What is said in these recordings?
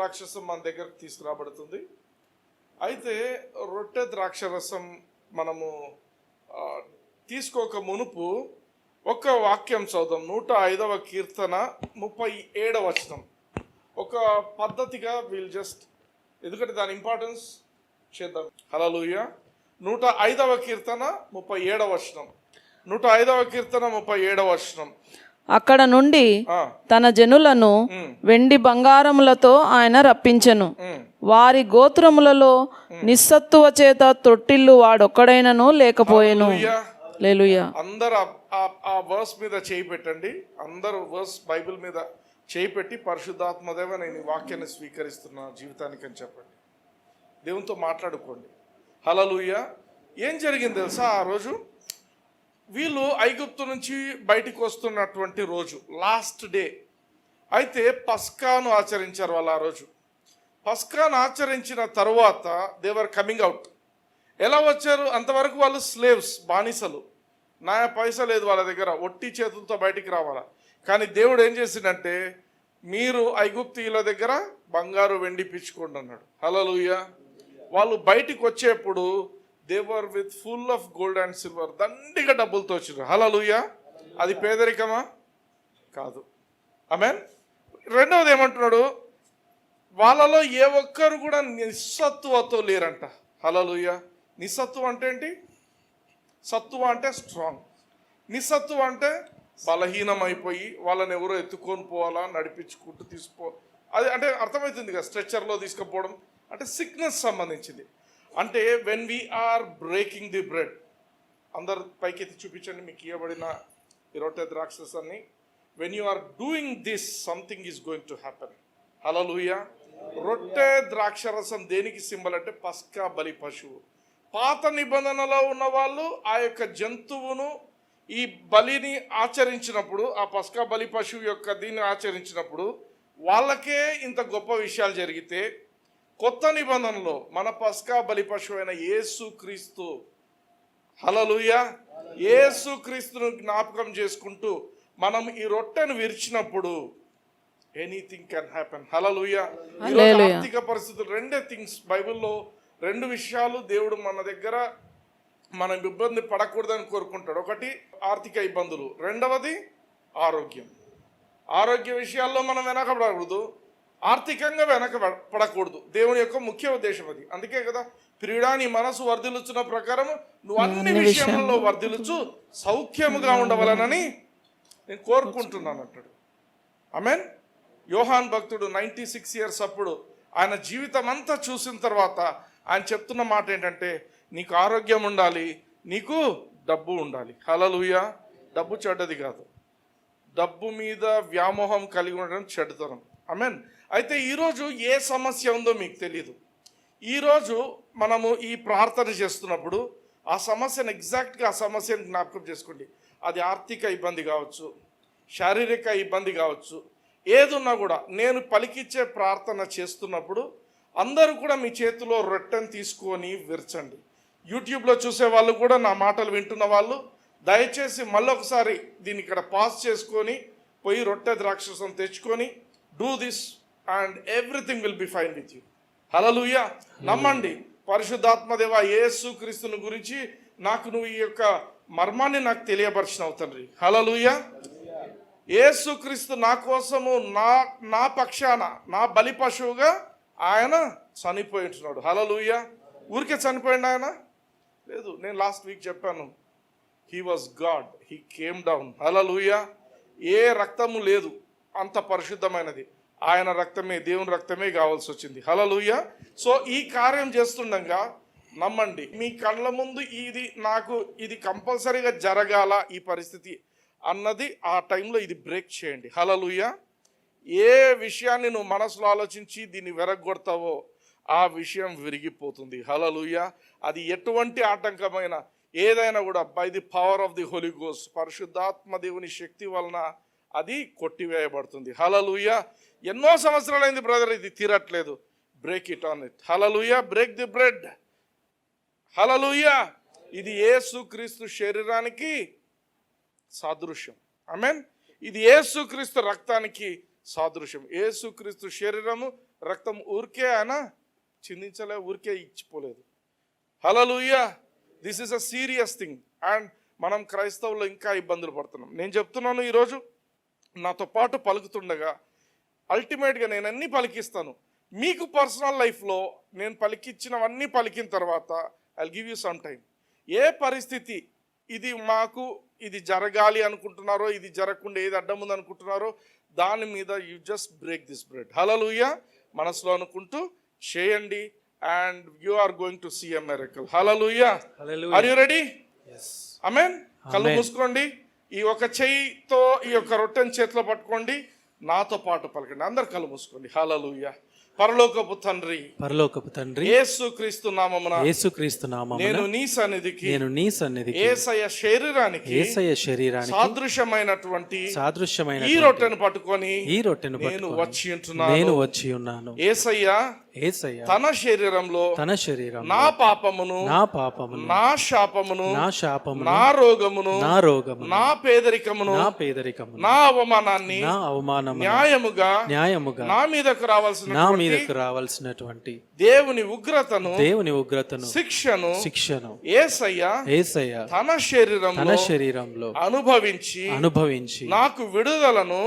ద్రాక్షరసం మన దగ్గరకు తీసుకురాబడుతుంది. అయితే రొట్టె ద్రాక్షరసం మనము తీసుకోక మునుపు ఒక వాక్యం చదువుదాం. 105వ కీర్తన 37వ వచనం. ఒక పద్ధతిగా ఎందుకంటే దాని ఇంపార్టెన్స్ చేద్దాం. హల్లెలూయా. 105వ కీర్తన 37వ వచనం. 105వ కీర్తన 37వ వచనం. అక్కడ నుండి తన జనులను వెండి బంగారములతో ఆయన రప్పించెను. వారి గోత్రములలో నిస్సత్తువ చేత తొట్టిల్లు వాడొక్కడైనను లేకపోయెను. హల్లెలూయా. అందరూ ఆ వర్స్ మీద చేయి పెట్టండి. అందరూ వర్స్ బైబిల్ మీద చేయి పెట్టి, పరిశుద్ధాత్మదేవ నేను ఈ వాక్యాన్ని స్వీకరిస్తున్నా జీవితానికి అని చెప్పండి. దేవునితో మాట్లాడుకోండి. హల్లెలూయా. ఏం జరిగింది తెలుసా? ఆ రోజు వీళ్ళు ఐగుప్తు నుంచి బయటికి వస్తున్నటువంటి రోజు, లాస్ట్ డే. అయితే పస్కాను ఆచరించారు వాళ్ళు. ఆ రోజు పస్కాను ఆచరించిన తర్వాత దేవర్ కమింగ్ అవుట్. ఎలా వచ్చారు? అంతవరకు వాళ్ళు స్లేవ్స్, బానిసలు. నా పైసా లేదు వాళ్ళ దగ్గర, ఒట్టి చేతులతో బయటికి రావాలా. కానీ దేవుడు ఏం చేసిందంటే, మీరు ఐగుప్తీయుల దగ్గర బంగారు వెండి పిచ్చుకోండి అన్నాడు. హల్లెలూయా. వాళ్ళు బయటికి వచ్చేప్పుడు they were with full of gold and silver, దండిగా డబ్బులతో వచ్చారు. హల్లెలూయా. అది పేదరికమా? కాదు. ఆమేన్. రెండవది ఏమంటున్నాడు? వాళ్ళలో ఏ ఒక్కరు కూడా నిస్సత్తువతో లేరంట. హల్లెలూయా. నిస్సత్తువ అంటే ఏంటి? సత్తువ అంటే స్ట్రాంగ్, నిస్సత్తువ అంటే బలహీనమైపోయి వాళ్ళని ఎవరో ఎత్తుకొని పోవాలా, నడిపించుకుంటూ అది అంటే అర్థమవుతుంది కదా. స్ట్రెచ్చర్లో తీసుకుపోవడం అంటే సిక్నెస్ సంబంధించింది. అంటే when we are breaking the bread, అందరు పైకి ఎత్తి చూపించండి మీకు ఇవ్వబడిన ఈ రొట్టె ద్రాక్షరసాన్ని. When you are doing this, something is going to happen. Hallelujah. రొట్టె ద్రాక్షరసం దేనికి సింబల్ అంటే పస్కా బలి పశువు. పాత నిబంధనలో ఉన్న వాళ్ళు ఆ యొక్క జంతువును, ఈ బలిని ఆచరించినప్పుడు, ఆ పస్కా బలి పశువు యొక్క దీన్ని ఆచరించినప్పుడు వాళ్ళకే ఇంత గొప్ప విషయాలు జరిగితే, కొత్త నిబంధనలో మన పస్కా బలి పశువు అయిన యేసుక్రీస్తు, హల్లెలూయా, యేసుక్రీస్తును జ్ఞాపకం చేసుకుంటూ మనం ఈ రొట్టెను విరిచినప్పుడు ఎనీథింగ్ కెన్ హ్యాపెన్. హల్లెలూయా. ఈరోజు ఆర్థిక పరిస్థితులు, రెండే థింగ్స్ బైబిల్లో, రెండు విషయాలు దేవుడు మన దగ్గర మనం ఇబ్బంది పడకూడదని కోరుకుంటాడు. ఒకటి ఆర్థిక ఇబ్బందులు, రెండవది ఆరోగ్యం. ఆరోగ్య విషయాల్లో మనం వెనకబడకూడదు, ఆర్థికంగా వెనకబడకూడదు. దేవుని యొక్క ముఖ్య ఉద్దేశం అది. అందుకే కదా, ప్రియుడా నీ మనసు వర్ధిల్లుచున్న ప్రకారం నువ్వు అన్ని విషయాలలో వర్ధిల్లుచు సౌఖ్యముగా ఉండవలనని నేను కోరుకుంటున్నాను అంటాడు. ఆమేన్. యోహాన్ భక్తుడు 96 ఇయర్స్ అప్పుడు ఆయన జీవితం అంతా చూసిన తర్వాత ఆయన చెప్తున్న మాట ఏంటంటే, నీకు ఆరోగ్యం ఉండాలి, నీకు డబ్బు ఉండాలి. హల్లెలూయా. డబ్బు చెడ్డది కాదు, డబ్బు మీద వ్యామోహం కలిగి ఉండడం చెడ్డతనం. ఆమేన్. అయితే ఈరోజు ఏ సమస్య ఉందో మీకు తెలియదు. ఈరోజు మనము ఈ ప్రార్థన చేస్తున్నప్పుడు ఆ సమస్యను ఎగ్జాక్ట్గా ఆ సమస్యను జ్ఞాపకం చేసుకోండి. అది ఆర్థిక ఇబ్బంది కావచ్చు, శారీరక ఇబ్బంది కావచ్చు, ఏదున్నా కూడా నేను పలికిచ్చే ప్రార్థన చేస్తున్నప్పుడు అందరూ కూడా మీ చేతిలో రొట్టెను తీసుకొని విరచండి. యూట్యూబ్లో చూసే వాళ్ళు కూడా, నా మాటలు వింటున్న వాళ్ళు దయచేసి మళ్ళొకసారి దీన్ని ఇక్కడ పాజ్ చేసుకొని పోయి రొట్టె ద్రాక్షరసం తెచ్చుకొని do this and everything will be fine with you. Hallelujah. నమ్మండి. పరిశుద్ధాత్మదేవ యేసుక్రీస్తుని గురించి నువ్వు ఈ యొక్క మర్మాన్ని నాకు తెలియపరిచినావు తండ్రి. హల్లెలూయా. యేసుక్రీస్తు నా కోసము, నా పక్షాన, నా బలి పశువుగా ఆయన చనిపోయి ఉంటున్నాడు. హల్లెలూయా. ఊరికే చనిపోయింది ఆయన లేదు. నేను లాస్ట్ వీక్ చెప్పాను, he was God, he came down. Hallelujah. ఏ రక్తము లేదు, అంత పరిశుద్ధమైనది ఆయన రక్తమే, దేవుని రక్తమే కావాల్సి వచ్చింది. హల్లెలూయా. సో ఈ కార్యం చేస్తుండగా నమ్మండి, మీ కళ్ళ ముందు ఇది కంపల్సరీగా జరగాల ఈ పరిస్థితి అన్నది, ఆ టైంలో ఇది బ్రేక్ చేయండి. హల్లెలూయా. ఏ విషయాన్ని నువ్వు మనసులో ఆలోచించి దీన్ని వెరగొడతావో ఆ విషయం విరిగిపోతుంది. హల్లెలూయా. అది ఎటువంటి ఆటంకమైన ఏదైనా కూడా by the power of the holy ghost, పరిశుద్ధాత్మ దేవుని శక్తి వలన అది కొట్టివేయబడుతుంది. హల్లెలూయా. ఎన్నో సంవత్సరాలైంది బ్రదర్ ఇది తీరట్లేదు. Break it on it. Hallelujah. Break the bread. Hallelujah. ఇది యేసుక్రీస్తు శరీరానికి సాదృశ్యం. ఆమేన్. ఇది యేసుక్రీస్తు రక్తానికి సాదృశ్యం. యేసుక్రీస్తు శరీరము రక్తం ఊరికే ఆయన చిందించలే, ఊరికే ఇచ్చిపోలేదు. Hallelujah. This is a serious thing. And మనం క్రైస్తవులు ఇంకా ఇబ్బందులు పడుతున్నాం. నేను చెప్తున్నాను, ఈరోజు నాతో పాటు పలుకుతుండగా అల్టిమేట్గా నేను అన్నీ పలికిస్తాను. మీకు పర్సనల్ లైఫ్లో నేను పలికిచ్చినవన్నీ పలికిన తర్వాత I give you some time. ఏ పరిస్థితి ఇది మాకు ఇది జరగాలి అనుకుంటున్నారో, ఇది జరగకుండా ఏది అడ్డం ఉంది అనుకుంటున్నారో, దాని మీద you just break this bread. Hallelujah. మనసులో అనుకుంటూ చేయండి and you are going to see a miracle. Hallelujah. Are you ready? Amen. కళ్ళు మూసుకోండి. ఈ ఒక చెయ్యితో ఈ యొక్క రొట్టెని చేతిలో పట్టుకోండి. నాతో పాటు పలకండి. అందరు కళ్ళు మూసుకోండి. హల్లెలూయా. పరలోకపు తండ్రి యేసుక్రీస్తు నామమున నేను నీ సన్నిధికి యేసయ్య శరీరానికి సాదృశ్యమైనటువంటి ఈ రొట్టెను పట్టుకొని నేను వచ్చి ఉన్నాను. యేసయ్య తన శరీరంలో నా పాపమును నా శాపమును నా రోగమును నా పేదరికమును నా అవమానాన్ని న్యాయముగా నా మీదకు రావాల్సినటువంటి దేవుని ఉగ్రతను శిక్షను యేసయ్య తన శరీరంలో అనుభవించి నాకు విడుదలను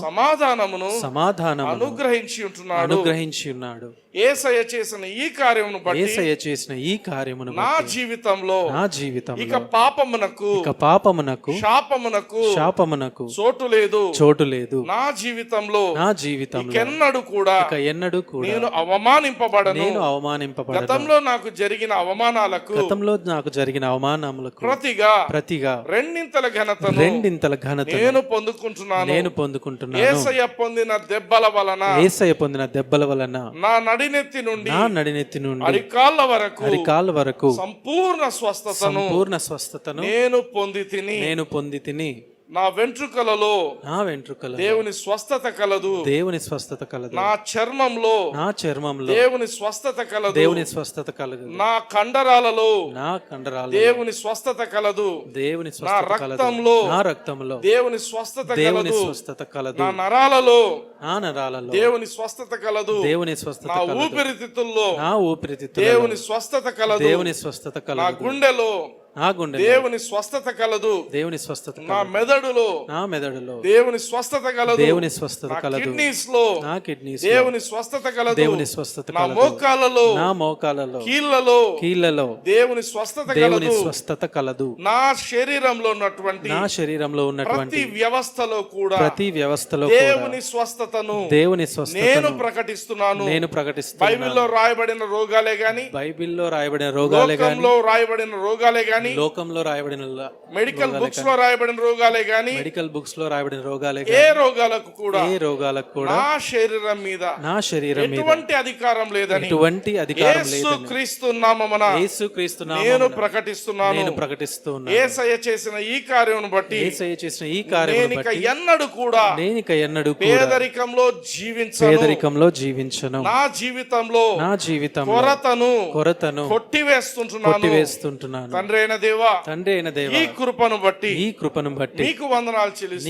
సమాధానమును అనుగ్రహించి ఉంటున్నాడు. యేసయ్య చేసిన ఈ కార్యమును బట్టి నా జీవితంలో ఇక పాపమునకు శాపమునకు చోటు లేదు. నా జీవితంలో ఎన్నడూ కూడా నేను అవమానింపబడను. గతంలో నాకు జరిగిన అవమానాలకు ప్రతిగా రెండింతల ఘనతను నేను పొందుకుంటున్నాను. యేసయ్య పొందిన దెబ్బల వలన నా నడినెత్తి నుండి అరికాళ్ళ వరకు సంపూర్ణ స్వస్థతను నేను పొంది తిని నా వెంట్రుకలలో దేవుని స్వస్థత కలదు. నా చర్మంలో దేవుని స్వస్థత కలదు. నా కండరాలలో దేవుని స్వస్థత కలదు. నా రక్తంలో దేవుని స్వస్థత కలదు. నా నరాలలో దేవుని స్వస్థత కలదు. నా ఊపిరితిత్తుల్లో దేవుని స్వస్థత కలదు. నా గుండెలో దేవుని స్వస్థత కలదు. నా మెదడులో దేవుని స్వస్థత కలదు. నా కిడ్నీస్ లో దేవుని స్వస్థత కలదు. నా మోకాలలో కీళ్లలో దేవుని స్వస్థత కలదు. నా శరీరంలో ఉన్నటువంటి ప్రతి వ్యవస్థలో కూడా దేవుని స్వస్థతను నేను ప్రకటిస్తున్నాను. బైబిల్లో రాయబడిన రోగాలే గాని లోకంలో రాయబడిన మెడికల్ బుక్స్ లో రాయబడిన రోగాలే గాని ఏ రోగాలకు కూడా నా శరీరం మీద ఎటువంటి అధికారం లేదని యేసుక్రీస్తు నామమున నేను ప్రకటిస్తున్నాను. యేసయ్య చేసిన ఈ కార్యమును బట్టి నేను ఇక ఎన్నడూ కూడా పేదరికంలో జీవించను. నా జీవితంలో కొరతను కొట్టివేస్తుంటున్నాను. తండ్రి అయిన దేవా ఈ కృపను బట్టి నీకు వందనాలు చెల్లిస్తూ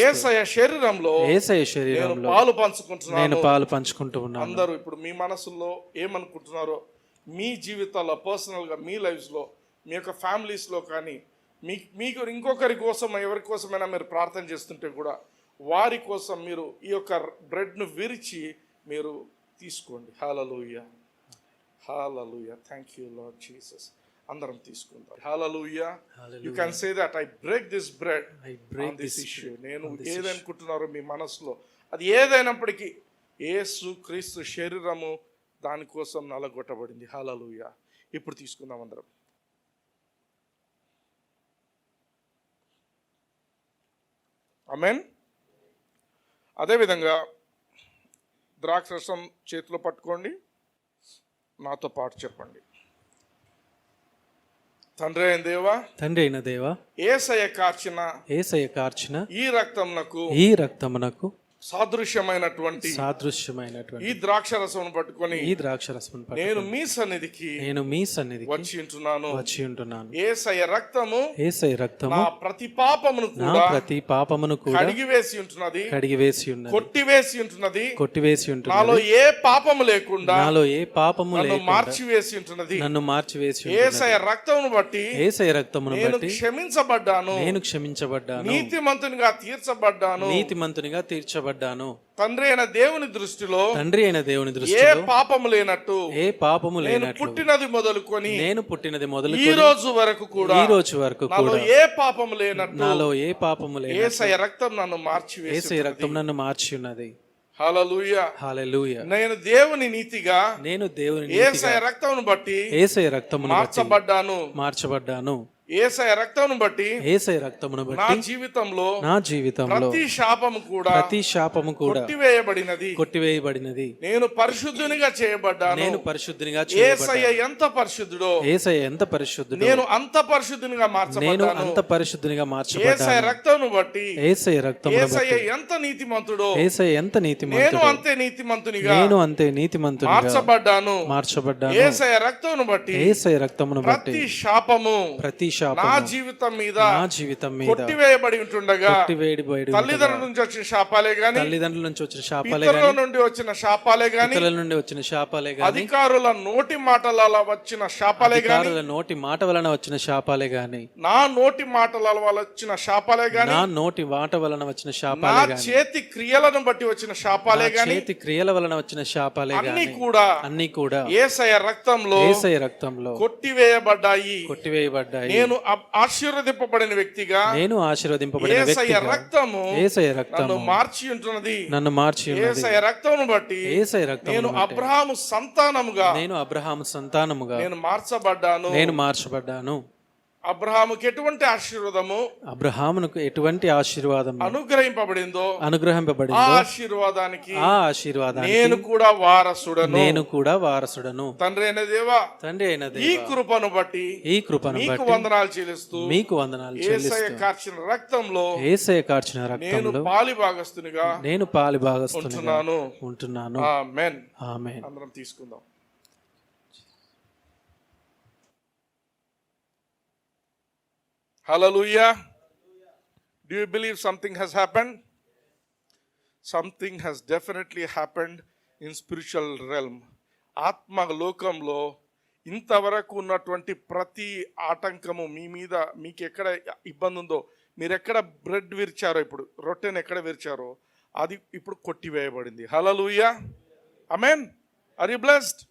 యేసయ్య శరీరంలో నేను పాలు పంచుకుంటున్నాను. అందరూ ఇప్పుడు మీ మనసులో ఏమనుకుంటున్నారో, మీ జీవితాల్లో పర్సనల్ గా మీ లైఫ్స్ లో మీ యొక్క ఫ్యామిలీస్ లో కానీ మీకు ఇంకొకరి కోసం ఎవరి కోసమైనా మీరు ప్రార్థన చేస్తుంటే కూడా వారి కోసం మీరు ఈ యొక్క బ్రెడ్ ను విరిచి మీరు తీసుకోండి. Hallelujah. Thank you Lord Jesus. అందరం తీసుకుందాం. Hallelujah. You can say that I break this bread on this issue. నేను ఏదనుకుంటున్నారో మీ మనసులో అది ఏదైనప్పటికీ యేసు క్రీస్తు శరీరము దానికోసం నలగొట్టబడింది. హల్లెలూయా. ఇప్పుడు తీసుకుందాం అందరం. ఆమేన్. అదేవిధంగా ద్రాక్షరసం చేతిలో పట్టుకోండి. నాతో పాటు చెప్పండి. తండ్రి అయిన దేవా యేసయ్య కార్చిన ఈ రక్తమునకు సాదృశ్యమైనటువంటి ఈ ద్రాక్షరసమును పట్టుకొని నేను మీ సన్నిధికి వచ్చి ఉంటున్నాను. యేసయ్య రక్తము నా ప్రతి పాపమును కూడా కడిగివేసి ఉంటున్నది, కొట్టివేసి ఉంటున్నది. నాలో ఏ పాపము లేకుండా నన్ను మార్చివేసి ఉంటున్నది. యేసయ్య రక్తమును బట్టి నేను క్షమించబడ్డాను, నీతిమంతునిగా తీర్చబడ్డాను. తండ్రి అయిన దేవుని దృష్టిలో ఏ పాపము లేనట్టు నేను పుట్టినది మొదలుకొని ఈ రోజు వరకు కూడా నాలో ఏ పాపము లేనట్టు యేసయ్య రక్తం నన్ను మార్చివేసి. హల్లెలూయా. నేను దేవుని నీతిగా యేసయ్య రక్తమును బట్టి మార్చబడ్డాను. యేసయ్య రక్తమును బట్టి నా జీవితంలో ప్రతి శాపము కూడా కొట్టివేయబడినది. నేను పరిశుద్ధునిగా చేయబడ్డాను. యేసయ్య ఎంత పరిశుద్ధుడో నేను అంత పరిశుద్ధునిగా మార్చబడ్డాను. యేసయ్య రక్తమును బట్టి యేసయ్య ఎంత నీతిమంతుడో నేను అంతే నీతిమంతునిగా మార్చబడ్డాను. యేసయ్య రక్తమును బట్టి ప్రతి శాపము నా జీవితం మీద కొట్టివేయబడి ఉంటుండగా తల్లిదండ్రుల నుంచి వచ్చిన శాపాలే గాని, పితరుల నుండి వచ్చిన శాపాలే గాని, అధికారుల నోటి మాటల వచ్చిన శాపాలే గాని, నా నోటి మాటల వల్ల వచ్చిన శాపాలే గాని, నా చేతి క్రియలను బట్టి వచ్చిన శాపాలే గాని, అన్ని కూడా యేసయ్య రక్తంలో కొట్టివేయబడ్డాయి. నేను ఆశీర్వదింపబడిన వ్యక్తిగా యేసయ్య రక్తము నన్ను మార్చి ఉంటున్నది. యేసయ్య రక్తమును బట్టి నేను అబ్రహాము సంతానముగా నేను మార్చబడ్డాను. అబ్రహాముకు ఎటువంటి ఆశీర్వాదము అనుగ్రహింపబడిందో ఆ ఆశీర్వాదానికి నేను కూడా వారసుడను. తండ్రి అయిన దేవా, ఈ కృపను బట్టి మీకు వందనాలు చెల్లిస్తూ యేసయ్య కార్చిన రక్తంలో నేను పాలిభాగస్తునిగా ఉంటున్నాను. ఆమేన్. అందరం తీసుకుందాం. Hallelujah. Do you believe something has happened? Something has definitely happened in spiritual realm. ఆత్మ లోకంలో ఇంతవరకు ఉన్నటువంటి ప్రతి ఆటంకము మీ మీద, మీకు ఎక్కడ ఇబ్బంది ఉందో, మీరు ఎక్కడ బ్రెడ్ విరిచారో, ఇప్పుడు రొట్టెను ఎక్కడ విరిచారో అది ఇప్పుడు కొట్టివేయబడింది. Hallelujah. Amen. Are you blessed?